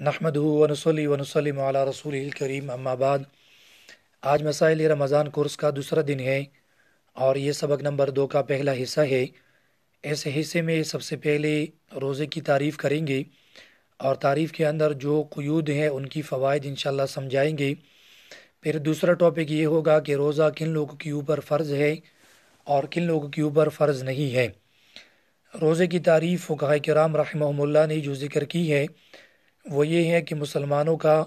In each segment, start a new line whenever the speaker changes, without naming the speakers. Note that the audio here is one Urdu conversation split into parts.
نحمدہ ونصلی ونسلم علی رسولہ الکریم اما بعد۔ آج مسائل رمضان کورس کا دوسرا دن ہے اور یہ سبق نمبر 2 کا پہلا حصہ ہے۔ اس حصے میں سب سے پہلے روزے کی تعریف کریں گے اور تعریف کے اندر جو قیود ہیں ان کی فوائد انشاءاللہ سمجھائیں گے۔ پھر دوسرا ٹاپک یہ ہوگا کہ روزہ کن لوگوں کے اوپر فرض ہے اور کن لوگوں کے اوپر فرض نہیں ہے۔ روزے کی تعریف فقہاء کرام رحمہم اللہ نے جو ذکر کی ہے وہ یہ ہے کہ مسلمانوں کا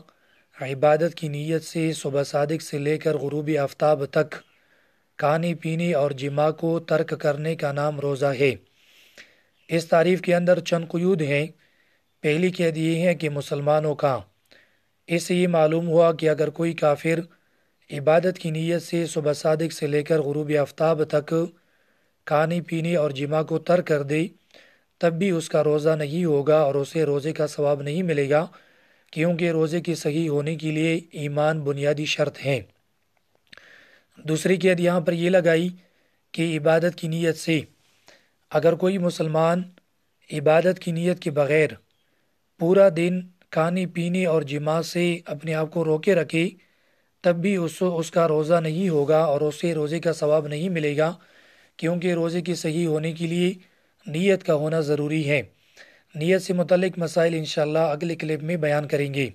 عبادت کی نیت سے صبح صادق سے لے کر غروب آفتاب تک کھانے پینے اور جماع کو ترک کرنے کا نام روزہ ہے۔ اس تعریف کے اندر چند قیود ہیں۔ پہلی قید یہ ہے کہ مسلمانوں کا، اس سے یہ معلوم ہوا کہ اگر کوئی کافر عبادت کی نیت سے صبح صادق سے لے کر غروب آفتاب تک کھانے پینے اور جماع کو ترک کر دے تب بھی اس کا روزہ نہیں ہوگا اور اسے روزے کا ثواب نہیں ملے گا، کیونکہ روزے کے صحیح ہونے کے لیے ایمان بنیادی شرط ہے۔ دوسری قید یہاں پر یہ لگائی کہ عبادت کی نیت سے اگر کوئی مسلمان عبادت کی نیت کے بغیر پورا دن کھانے پینے اور جماع سے اپنے آپ کو روکے رکھے تب بھی اس کا روزہ نہیں ہوگا اور اسے روزے کا ثواب نہیں ملے گا، کیونکہ روزے کے صحیح ہونے کے لیے نیت کا ہونا ضروری ہے۔ نیت سے متعلق مسائل انشاءاللہ اگلے کلپ میں بیان کریں گے۔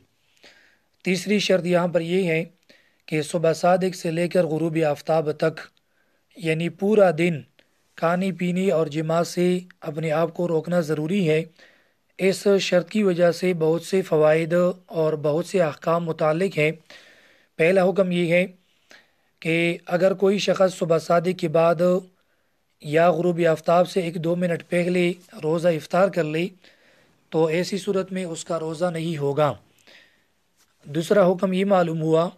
تیسری شرط یہاں پر یہ ہے کہ صبح صادق سے لے کر غروب آفتاب تک یعنی پورا دن کھانے پینے اور جماع سے اپنے آپ کو روکنا ضروری ہے۔ اس شرط کی وجہ سے بہت سے فوائد اور بہت سے احکام متعلق ہیں۔ پہلا حکم یہ ہے کہ اگر کوئی شخص صبح صادق کے بعد یا غروب آفتاب سے 1-2 منٹ پہلے روزہ افطار کر لے تو ایسی صورت میں اس کا روزہ نہیں ہوگا۔ دوسرا حکم یہ معلوم ہوا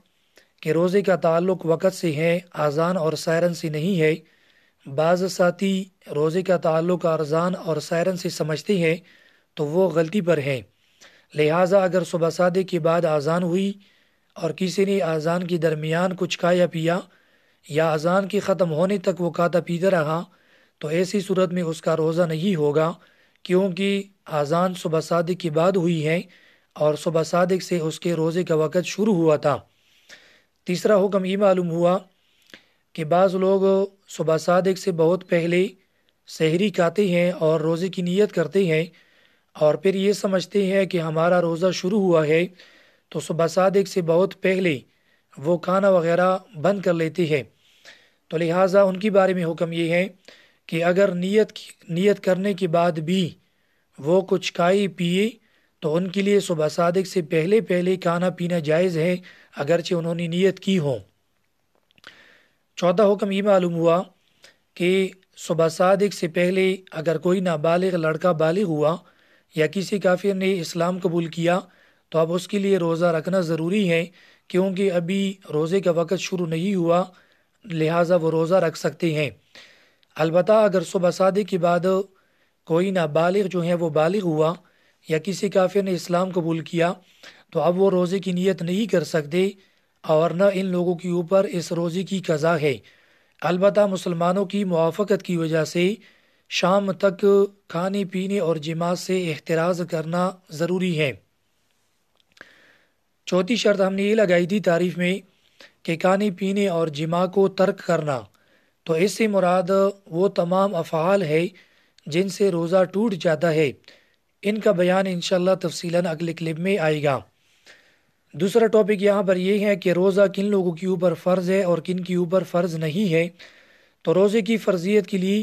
کہ روزے کا تعلق وقت سے ہے، اذان اور سائرن سے نہیں ہے۔ بعض ساتھی روزے کا تعلق اذان اور سائرن سے سمجھتے ہیں تو وہ غلطی پر ہیں۔ لہٰذا اگر صبح صادق کے بعد اذان ہوئی اور کسی نے اذان کے درمیان کچھ کھایا پیا یا اذان کے ختم ہونے تک وہ کھاتا پیتا رہا تو ایسی صورت میں اس کا روزہ نہیں ہوگا، کیونکہ اذان صبح صادق کے بعد ہوئی ہے اور صبح صادق سے اس کے روزے کا وقت شروع ہوا تھا۔ تیسرا حکم یہ معلوم ہوا کہ بعض لوگ صبح صادق سے بہت پہلے سحری کھاتے ہیں اور روزے کی نیت کرتے ہیں اور پھر یہ سمجھتے ہیں کہ ہمارا روزہ شروع ہوا ہے تو صبح صادق سے بہت پہلے وہ کھانا وغیرہ بند کر لیتے ہیں۔ تو لہٰذا ان کے بارے میں حکم یہ ہے کہ اگر نیت کرنے کے بعد بھی وہ کچھ کھائے پیے تو ان کے لیے صبح صادق سے پہلے کھانا پینا جائز ہے، اگرچہ انہوں نے نیت کی ہو۔ چوتھا حکم یہ معلوم ہوا کہ صبح صادق سے پہلے اگر کوئی نابالغ لڑکا بالغ ہوا یا کسی کافر نے اسلام قبول کیا تو اب اس کے لیے روزہ رکھنا ضروری ہے، کیونکہ ابھی روزے کا وقت شروع نہیں ہوا، لہٰذا وہ روزہ رکھ سکتے ہیں۔ البتہ اگر صبح صادق کے بعد کوئی نابالغ جو ہے وہ بالغ ہوا یا کسی کافر نے اسلام قبول کیا تو اب وہ روزے کی نیت نہیں کر سکتے اور نہ ان لوگوں کے اوپر اس روزے کی قضا ہے۔ البتہ مسلمانوں کی موافقت کی وجہ سے شام تک کھانے پینے اور جماع سے احتراز کرنا ضروری ہے۔ چوتھی شرط ہم نے یہ لگائی تھی تعریف میں کہ کھانے پینے اور جماع کو ترک کرنا، تو اس سے مراد وہ تمام افعال ہے جن سے روزہ ٹوٹ جاتا ہے۔ ان کا بیان انشاءاللہ تفصیلاً اگلے کلپ میں آئے گا۔ دوسرا ٹاپک یہاں پر یہ ہے کہ روزہ کن لوگوں کے اوپر فرض ہے اور کن کے اوپر فرض نہیں ہے۔ تو روزے کی فرضیت کے لیے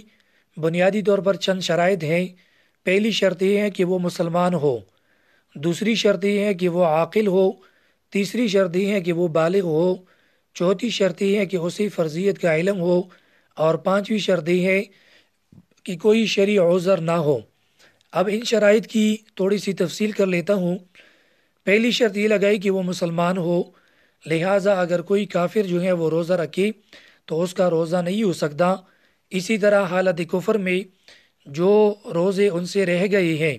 بنیادی طور پر چند شرائط ہیں۔ پہلی شرط یہ ہے کہ وہ مسلمان ہو، دوسری شرط یہ ہے کہ وہ عاقل ہو، تیسری شرط یہ ہے کہ وہ بالغ ہو، چوتھی شرط یہ ہے کہ اسے فرضیت کا علم ہو، اور پانچویں شرط یہ ہے کہ کوئی شرعی عذر نہ ہو۔ اب ان شرائط کی تھوڑی سی تفصیل کر لیتا ہوں۔ پہلی شرط یہ لگائی کہ وہ مسلمان ہو، لہٰذا اگر کوئی کافر جو ہے وہ روزہ رکھے تو اس کا روزہ نہیں ہو سکتا۔ اسی طرح حالت کفر میں جو روزے ان سے رہ گئے ہیں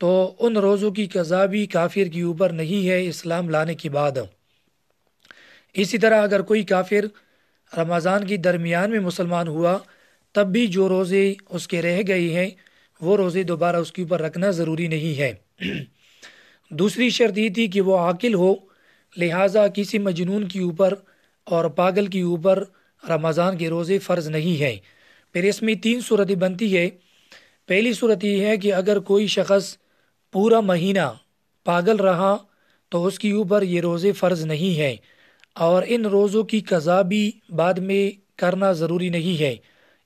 تو ان روزوں کی قضا بھی کافر کے اوپر نہیں ہے اسلام لانے کے بعد۔ اسی طرح اگر کوئی کافر رمضان کے درمیان میں مسلمان ہوا تب بھی جو روزے اس کے رہ گئے ہیں وہ روزے دوبارہ اس کے اوپر رکھنا ضروری نہیں ہے۔ دوسری شرط یہ تھی کہ وہ عاقل ہو، لہٰذا کسی مجنون کے اوپر اور پاگل کے اوپر رمضان کے روزے فرض نہیں ہیں۔ پھر اس میں 3 صورتیں بنتی ہے۔ پہلی صورت یہ ہے کہ اگر کوئی شخص پورا مہینہ پاگل رہا تو اس کے اوپر یہ روزے فرض نہیں ہیں، اور ان روزوں کی قضا بھی بعد میں کرنا ضروری نہیں ہے،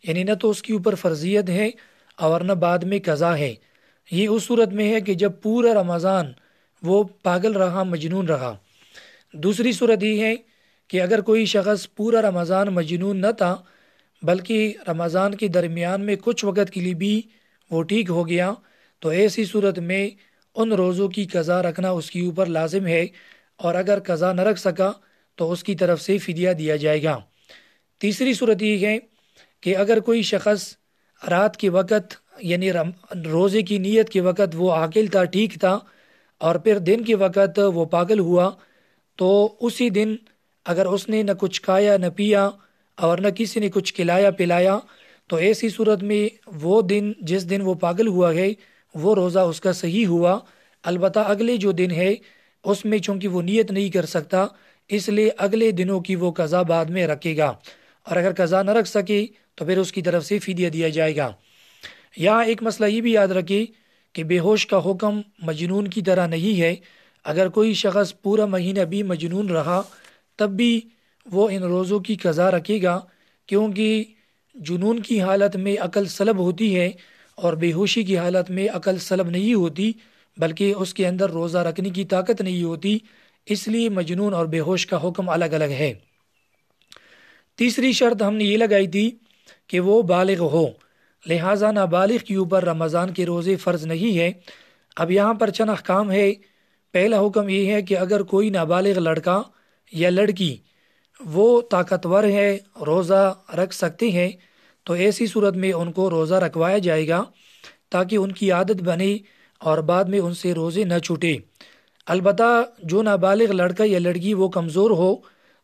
یعنی نہ تو اس کے اوپر فرضیت ہے اور نہ بعد میں قضا ہے۔ یہ اس صورت میں ہے کہ جب پورا رمضان وہ پاگل رہا، مجنون رہا۔ دوسری صورت یہ ہے کہ اگر کوئی شخص پورا رمضان مجنون نہ تھا بلکہ رمضان کے درمیان میں کچھ وقت کے لیے بھی وہ ٹھیک ہو گیا، تو ایسی صورت میں ان روزوں کی قضا رکھنا اس کے اوپر لازم ہے، اور اگر قضا نہ رکھ سکا تو اس کی طرف سے فدیہ دیا جائے گا۔ تیسری صورت یہ ہے کہ اگر کوئی شخص رات کے وقت یعنی روزے کی نیت کے وقت وہ عاقل تھا، ٹھیک تھا، اور پھر دن کے وقت وہ پاگل ہوا، تو اسی دن اگر اس نے نہ کچھ کھایا نہ پیا اور نہ کسی نے کچھ کھلایا پلایا، تو ایسی صورت میں وہ دن جس دن وہ پاگل ہوا ہے وہ روزہ اس کا صحیح ہوا۔ البتہ اگلے جو دن ہے اس میں چونکہ وہ نیت نہیں کر سکتا، اس لیے اگلے دنوں کی وہ قضا بعد میں رکھے گا، اور اگر قضا نہ رکھ سکے تو پھر اس کی طرف سے فدیہ دیا جائے گا۔ یہاں ایک مسئلہ یہ بھی یاد رکھے کہ بے ہوش کا حکم مجنون کی طرح نہیں ہے۔ اگر کوئی شخص پورا مہینہ بھی مجنون رہا تب بھی وہ ان روزوں کی قضا رکھے گا، کیونکہ جنون کی حالت میں عقل سلب ہوتی ہے اور بے ہوشی کی حالت میں عقل سلب نہیں ہوتی، بلکہ اس کے اندر روزہ رکھنے کی طاقت نہیں ہوتی، اس لیے مجنون اور بے ہوش کا حکم الگ الگ ہے۔ تیسری شرط ہم نے یہ لگائی تھی کہ وہ بالغ ہو، لہٰذا نابالغ کے اوپر رمضان کے روزے فرض نہیں ہے۔ اب یہاں پر چند احکام ہے۔ پہلا حکم یہ ہے کہ اگر کوئی نابالغ لڑکا یا لڑکی وہ طاقتور ہے، روزہ رکھ سکتے ہیں، تو ایسی صورت میں ان کو روزہ رکھوایا جائے گا تاکہ ان کی عادت بنے اور بعد میں ان سے روزے نہ چھوٹے۔ البتہ جو نابالغ لڑکا یا لڑکی وہ کمزور ہو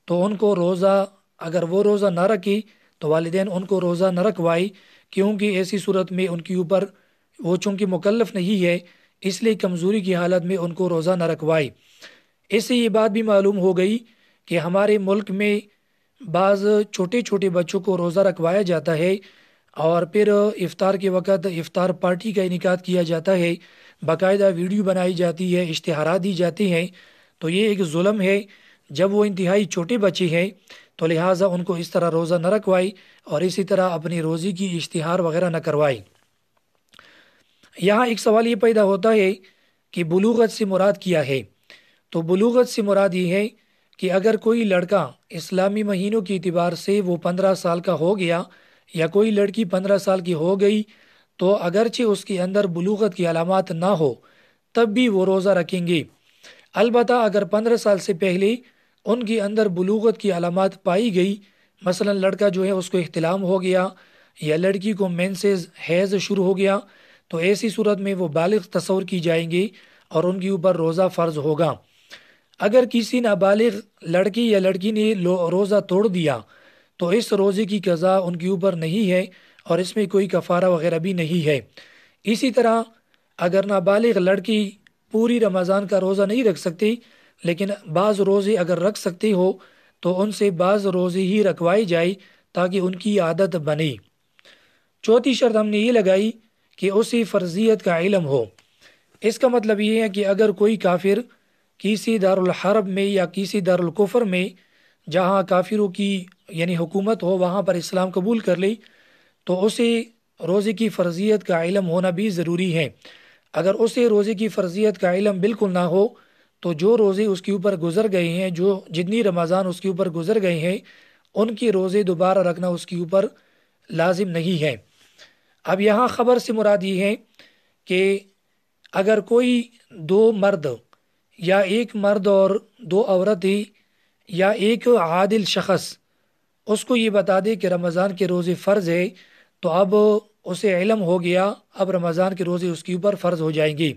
تو ان کو روزہ اگر وہ روزہ نہ رکھے تو والدین ان کو روزہ نہ رکھوائے، کیونکہ ایسی صورت میں ان کے اوپر وہ چونکہ مکلف نہیں ہے، اس لیے کمزوری کی حالت میں ان کو روزہ نہ رکھوائے۔ اس سے یہ بات بھی معلوم ہو گئی کہ ہمارے ملک میں بعض چھوٹے چھوٹے بچوں کو روزہ رکھوایا جاتا ہے، اور پھر افطار کے وقت افطار پارٹی کا انعقاد کیا جاتا ہے، باقاعدہ ویڈیو بنائی جاتی ہے، اشتہارات دی جاتی ہیں۔ تو یہ ایک ظلم ہے۔ جب وہ انتہائی چھوٹے بچے ہیں تو لہٰذا ان کو اس طرح روزہ نہ رکھوائی اور اسی طرح اپنی روزی کی اشتہار وغیرہ نہ کروائی۔ یہاں ایک سوال یہ پیدا ہوتا ہے کہ بلوغت سے مراد کیا ہے؟ تو بلوغت سے مراد یہ ہے کہ اگر کوئی لڑکا اسلامی مہینوں کے اعتبار سے وہ 15 سال کا ہو گیا یا کوئی لڑکی 15 سال کی ہو گئی، تو اگرچہ اس کے اندر بلوغت کی علامات نہ ہو تب بھی وہ روزہ رکھیں گے۔ البتہ اگر 15 سال سے پہلے ان کے اندر بلوغت کی علامات پائی گئی، مثلا لڑکا جو ہے اس کو احتلام ہو گیا یا لڑکی کو مینسز حیض شروع ہو گیا، تو ایسی صورت میں وہ بالغ تصور کی جائیں گے اور ان کے اوپر روزہ فرض ہوگا۔ اگر کسی نابالغ لڑکی یا لڑکی نے روزہ توڑ دیا تو اس روزے کی قضا ان کے اوپر نہیں ہے اور اس میں کوئی کفارہ وغیرہ بھی نہیں ہے۔ اسی طرح اگر نابالغ لڑکی پوری رمضان کا روزہ نہیں رکھ سکتی لیکن بعض روزے اگر رکھ سکتے ہو تو ان سے بعض روزے ہی رکھوائی جائے تاکہ ان کی عادت بنے۔ چوتھی شرط ہم نے یہ لگائی کہ اسے فرضیت کا علم ہو۔ اس کا مطلب یہ ہے کہ اگر کوئی کافر کسی دارالحرب میں یا کسی دارالکفر میں جہاں کافروں کی یعنی حکومت ہو وہاں پر اسلام قبول کر لے تو اسے روزے کی فرضیت کا علم ہونا بھی ضروری ہے۔ اگر اسے روزے کی فرضیت کا علم بالکل نہ ہو تو جو روزے اس کے اوپر گزر گئے ہیں، جو جتنی رمضان اس کے اوپر گزر گئے ہیں، ان کے روزے دوبارہ رکھنا اس کے اوپر لازم نہیں ہے۔ اب یہاں خبر سے مراد یہ ہے کہ اگر کوئی 2 مرد یا ایک مرد اور 2 عورتیں یا ایک عادل شخص اس کو یہ بتا دے کہ رمضان کے روزے فرض ہے، تو اب اسے علم ہو گیا، اب رمضان کے روزے اس کے اوپر فرض ہو جائیں گے۔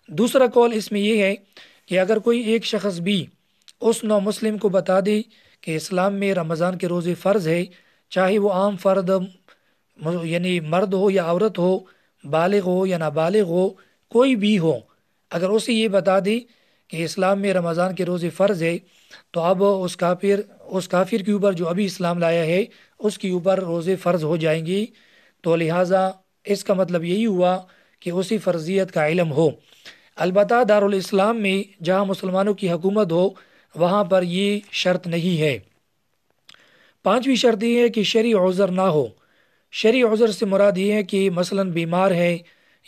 دوسرا قول اس میں یہ ہے کہ اگر کوئی ایک شخص بھی اس نو مسلم کو بتا دے کہ اسلام میں رمضان کے روزے فرض ہے، چاہے وہ عام فرد یعنی مرد ہو یا عورت ہو، بالغ ہو یا نابالغ ہو، کوئی بھی ہو، اگر اسے یہ بتا دی کہ اسلام میں رمضان کے روزے فرض ہے تو اب اس کافر کے اوپر جو ابھی اسلام لایا ہے اس کے اوپر روزے فرض ہو جائیں گی، تو لہٰذا اس کا مطلب یہی ہوا کہ اسی فرضیت کا علم ہو۔ البتہ دارالاسلام میں جہاں مسلمانوں کی حکومت ہو وہاں پر یہ شرط نہیں ہے۔ پانچویں شرط یہ ہے کہ شرعی عذر نہ ہو۔ شرعی عذر سے مراد یہ ہے کہ مثلا بیمار ہے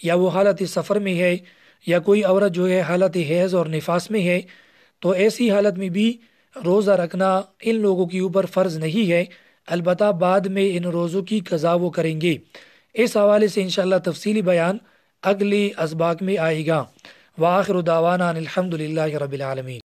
یا وہ حالت سفر میں ہے یا کوئی عورت جو ہے حالت حیض اور نفاس میں ہے، تو ایسی حالت میں بھی روزہ رکھنا ان لوگوں کے اوپر فرض نہیں ہے، البتہ بعد میں ان روزوں کی قضا وہ کریں گے۔ اس حوالے سے انشاءاللہ تفصیلی بیان اگلی اسباق میں آئے گا۔ وآخر دعوانا ان الحمد للہ رب العالمین۔